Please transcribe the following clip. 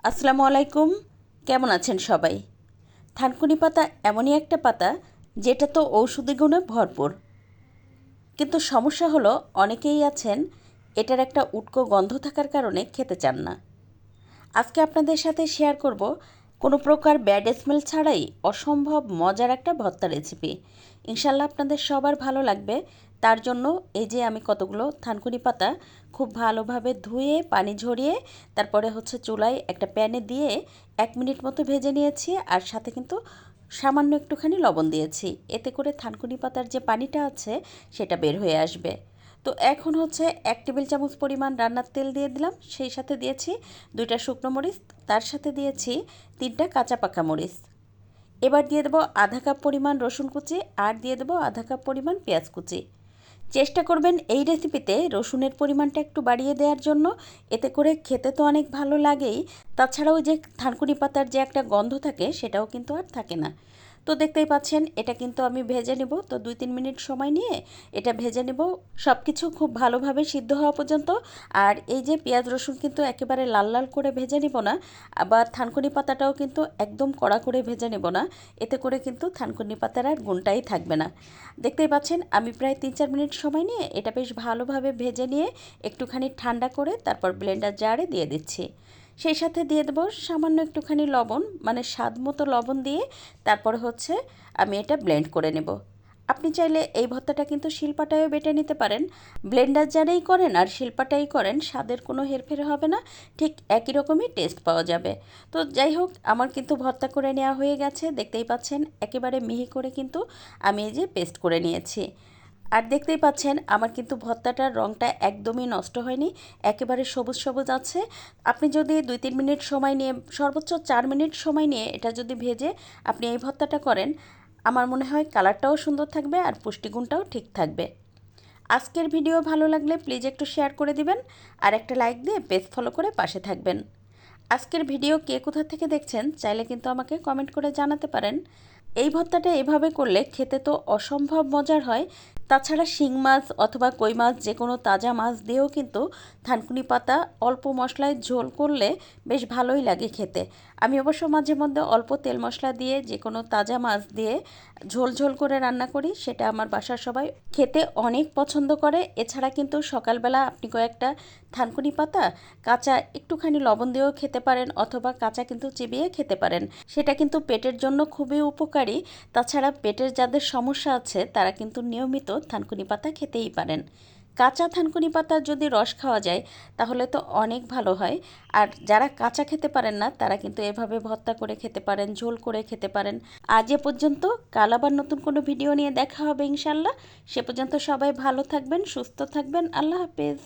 আসসালামু আলাইকুম। কেমন আছেন সবাই? থানকুনি পাতা এমনই একটা পাতা যেটা তো ঔষধি গুণে ভরপুর, কিন্তু সমস্যা হলো অনেকেই আছেন এটার একটা উটকো গন্ধ থাকার কারণে খেতে চান না। আজকে আপনাদের সাথে শেয়ার করব কোনো প্রকার ব্যাড স্মেল ছাড়াই অসম্ভব মজার একটা ভর্তা রেসিপি। ইনশাল্লাহ আপনাদের সবার ভালো লাগবে। তার জন্য এই যে আমি কতগুলো থানকুনি পাতা খুব ভালোভাবে ধুয়ে পানি ঝরিয়ে তারপরে চুলায় একটা প্যানে দিয়ে 1 মিনিট মতো ভেজে নিয়েছি, আর সাথে কিন্তু সামান্য একটুখানি লবণ দিয়েছি। এতে করে থানকুনি পাতার যে পানিটা আছে সেটা বের হয়ে আসবে। তো এখন 1 টেবিল চামচ পরিমাণ রান্নার তেল দিয়ে দিলাম, সেই সাথে দিয়েছি 2টা শুকনো মরিচ, তার সাথে দিয়েছি 3টা কাঁচা পাকা মরিচ। এবার দিয়ে দেবো আধা কাপ পরিমাণ রসুন কুচি, আর দিয়ে দেবো আধা কাপ পরিমাণ পেঁয়াজ কুচি। চেষ্টা করবেন এই রেসিপিতে রসুনের পরিমাণটা একটু বাড়িয়ে দেওয়ার জন্য, এতে করে খেতে তো অনেক ভালো লাগেই, তাছাড়াও যে থানকুনি পাতার যে একটা গন্ধ থাকে সেটাও কিন্তু আর থাকে না। তো দেখতেই পাচ্ছেন এটা কিন্তু আমি ভেজে নেব। তো 2-3 মিনিট সময় নিয়ে এটা ভেজে নেব, সব কিছু খুব ভালোভাবে সিদ্ধ হওয়া পর্যন্ত। আর এই যে পেঁয়াজ রসুন কিন্তু একেবারে লাল লাল করে ভেজে নেব না, আবার থানকুনি পাতাটাও কিন্তু একদম কড়া করে ভেজে নেব না, এতে করে কিন্তু থানকুনি পাতার আর গুণটাই থাকবে না। দেখতেই পাচ্ছেন আমি প্রায় 3-4 মিনিট সময় নিয়ে এটা বেশ ভালোভাবে ভেজে নিয়ে একটুখানি ঠান্ডা করে তারপর ব্লেন্ডার জারে দিয়ে দিচ্ছি। সেই সাথে দিয়ে দেবো সামান্য একটুখানি লবণ, মানে স্বাদ মতো লবণ দিয়ে তারপরে আমি এটা ব্লেন্ড করে নেব। আপনি চাইলে এই ভর্তাটা কিন্তু শিলপাটায়ও বেটে নিতে পারেন। ব্লেন্ডার জারেই করেন আর শিলপাটাই করেন, স্বাদের কোনো হেরফের হবে না, ঠিক একই রকমই টেস্ট পাওয়া যাবে। তো যাই হোক, আমার কিন্তু ভর্তা করে নেওয়া হয়ে গেছে। দেখতেই পাচ্ছেন একেবারে মিহি করে কিন্তু আমি এই যে পেস্ট করে নিয়েছি। আর দেখতেই পাচ্ছেন আমার কিন্তু ভর্তাটার রঙটা একদমই নষ্ট হয়নি, একেবারে সবুজ সবুজ আছে। আপনি যদি 2-3 মিনিট সময় নিয়ে, সর্বোচ্চ 4 মিনিট সময় নিয়ে এটা যদি ভেজে আপনি এই ভর্তাটা করেন, আমার মনে হয় কালারটাও সুন্দর থাকবে আর পুষ্টিগুণটাও ঠিক থাকবে। আজকের ভিডিও ভালো লাগলে প্লিজ একটু শেয়ার করে দিবেন, আর একটা লাইক দিয়ে পেজ ফলো করে পাশে থাকবেন। আজকের ভিডিও কে কোথা থেকে দেখছেন চাইলে কিন্তু আমাকে কমেন্ট করে জানাতে পারেন। এই ভর্তাটা এভাবে করলে খেতে তো অসম্ভব মজার হয়। তাছাড়া শিং মাছ অথবা কই মাছ, যে কোনো তাজা মাছ দিয়েও কিন্তু থানকুনি পাতা অল্প মশলায় ঝোল করলে বেশ ভালোই লাগে খেতে। আমি অবশ্য মাঝে মধ্যে অল্প তেল মশলা দিয়ে যে কোনো তাজা মাছ দিয়ে ঝোল ঝোল করে রান্না করি, সেটা আমার বাসার সবাই খেতে অনেক পছন্দ করে। এছাড়া কিন্তু সকালবেলা আপনি কয়েকটা থানকুনি পাতা কাঁচা একটুখানি লবণ দিয়েও খেতে পারেন, অথবা কাঁচা কিন্তু চিবিয়ে খেতে পারেন। সেটা কিন্তু পেটের জন্য খুবই উপকারী। তাছাড়া পেটের যাদের সমস্যা আছে তারা কিন্তু নিয়মিত থানকুনি পাতা খেতেই পারেন। কাঁচা থানকুনি পাতার যদি রস খাওয়া যায় তাহলে তো অনেক ভালো হয়। আর যারা কাঁচা খেতে পারেন না তারা কিন্তু এভাবে ভর্তা করে খেতে পারেন, ঝোল করে খেতে পারেন। আজ এ পর্যন্ত, কাল আবার নতুন কোনো ভিডিও নিয়ে দেখা হবে ইনশাল্লাহ। সে পর্যন্ত সবাই ভালো থাকবেন, সুস্থ থাকবেন। আল্লাহ হাফেজ।